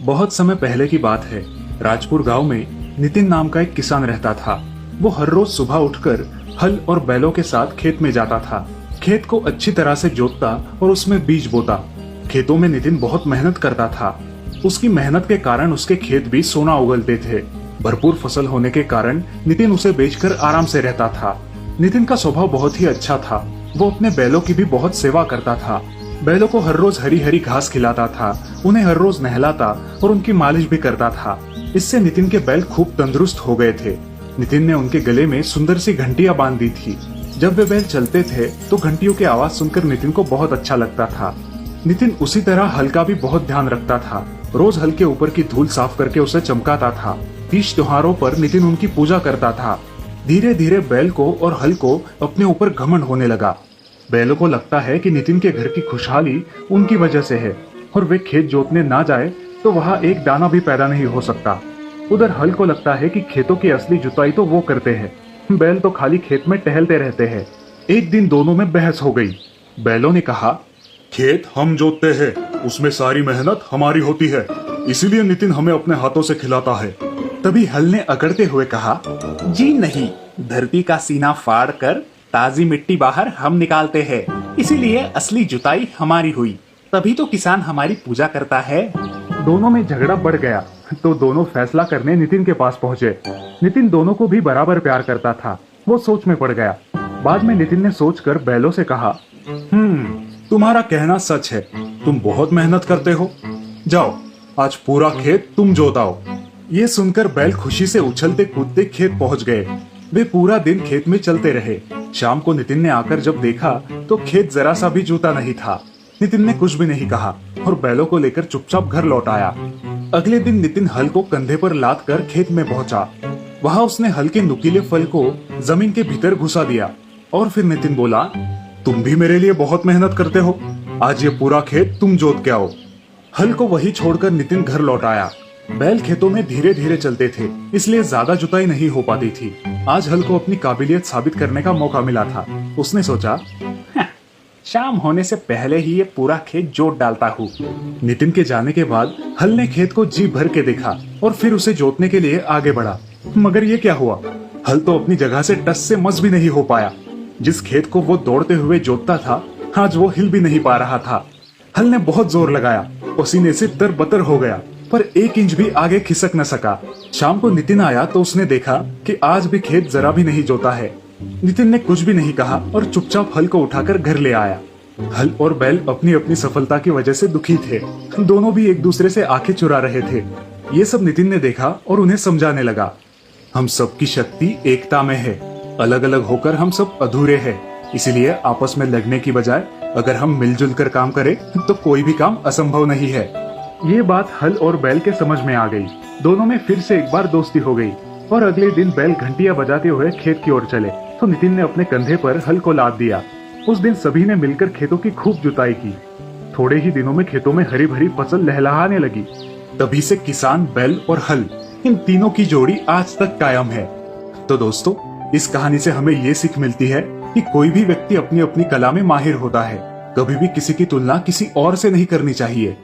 बहुत समय पहले की बात है। राजपुर गांव में नितिन नाम का एक किसान रहता था। वो हर रोज सुबह उठकर हल और बैलों के साथ खेत में जाता था। खेत को अच्छी तरह से जोतता और उसमें बीज बोता। खेतों में नितिन बहुत मेहनत करता था। उसकी मेहनत के कारण उसके खेत भी सोना उगलते थे। भरपूर फसल होने के कारण नितिन उसे बेचकर आराम से रहता था। नितिन का स्वभाव बहुत ही अच्छा था। वो अपने बैलों की भी बहुत सेवा करता था। बैलों को हर रोज हरी हरी घास खिलाता था, उन्हें हर रोज नहलाता और उनकी मालिश भी करता था। इससे नितिन के बैल खूब तंदुरुस्त हो गए थे। नितिन ने उनके गले में सुंदर सी घंटियां बांध दी थी। जब वे बैल चलते थे तो घंटियों की आवाज सुनकर नितिन को बहुत अच्छा लगता था। नितिन उसी तरह हल का भी बहुत ध्यान रखता था। रोज हल के ऊपर की धूल साफ करके उसे चमकाता था। तीज त्योहारों पर नितिन उनकी पूजा करता था। धीरे धीरे बैल को और हल को अपने ऊपर घमंड होने लगा। बैलों को लगता है कि नितिन के घर की खुशहाली उनकी वजह से है और वे खेत जोतने ना जाए तो वहाँ एक दाना भी पैदा नहीं हो सकता। उधर हल को लगता है कि खेतों की असली जुताई तो वो करते हैं, बैल तो खाली खेत में टहलते रहते हैं। एक दिन दोनों में बहस हो गई। बैलों ने कहा, खेत हम जोतते हैं, उसमें सारी मेहनत हमारी होती है, इसीलिए नितिन हमें अपने हाथों से खिलाता है। तभी हल ने अकड़ते हुए कहा, जी नहीं, धरती का सीना फाड़ कर ताजी मिट्टी बाहर हम निकालते हैं, इसीलिए असली जुताई हमारी हुई, तभी तो किसान हमारी पूजा करता है। दोनों में झगड़ा बढ़ गया तो दोनों फैसला करने नितिन के पास पहुंचे। नितिन दोनों को भी बराबर प्यार करता था। वो सोच में पड़ गया। बाद में नितिन ने सोचकर बैलों से कहा, तुम्हारा कहना सच है, तुम बहुत मेहनत करते हो। जाओ, आज पूरा खेत तुम जोताओ। ये सुनकर बैल खुशी से उछलते कूदते खेत पहुंच गए। वे पूरा दिन खेत में चलते रहे। शाम को नितिन ने आकर जब देखा तो खेत जरा सा भी जूता नहीं था। नितिन ने कुछ भी नहीं कहा और बैलों को लेकर चुपचाप घर लौट आया। अगले दिन नितिन हल को कंधे पर लाद कर खेत में पहुंचा। वहां उसने हल के नुकीले फल को जमीन के भीतर घुसा दिया और फिर नितिन बोला, तुम भी मेरे लिए बहुत मेहनत करते हो, आज ये पूरा खेत तुम जोत के आओ। हल को वही छोड़कर नितिन घर लौट आया। बैल खेतों में धीरे धीरे चलते थे, इसलिए ज्यादा जुताई नहीं हो पाती थी। आज हल को अपनी काबिलियत साबित करने का मौका मिला था। उसने सोचा, शाम होने से पहले ही ये पूरा खेत जोत डालता हूँ। नितिन के जाने के बाद हल ने खेत को जी भर के देखा और फिर उसे जोतने के लिए आगे बढ़ा। मगर ये क्या हुआ, हल तो अपनी जगह से टस से मस भी नहीं हो पाया। जिस खेत को वो दौड़ते हुए जोतता था, आज वो हिल भी नहीं पा रहा था। हल ने बहुत जोर लगाया, पसीने से तरबतर हो गया, पर 1 इंच भी आगे खिसक न सका। शाम को नितिन आया तो उसने देखा कि आज भी खेत जरा भी नहीं जोता है। नितिन ने कुछ भी नहीं कहा और चुपचाप हल को उठाकर घर ले आया। हल और बैल अपनी अपनी सफलता की वजह से दुखी थे। दोनों भी एक दूसरे से आंखें चुरा रहे थे। ये सब नितिन ने देखा और उन्हें समझाने लगा, हम सबकी शक्ति एकता में है, अलग अलग होकर हम सब अधूरे हैं। इसीलिए आपस में लड़ने की बजाय अगर हम मिलजुल कर काम करें तो कोई भी काम असंभव नहीं है। ये बात हल और बैल के समझ में आ गई। दोनों में फिर से एक बार दोस्ती हो गई और अगले दिन बैल घंटियां बजाते हुए खेत की ओर चले तो नितिन ने अपने कंधे पर हल को लाद दिया। उस दिन सभी ने मिलकर खेतों की खूब जुताई की। थोड़े ही दिनों में खेतों में हरी भरी फसल लहलहाने लगी। तभी से किसान, बैल और हल, इन तीनों की जोड़ी आज तक कायम है। तो दोस्तों, इस कहानी से हमें ये सीख मिलती है कि कोई भी व्यक्ति अपनी अपनी कला में माहिर होता है। कभी भी किसी की तुलना किसी और से नहीं करनी चाहिए।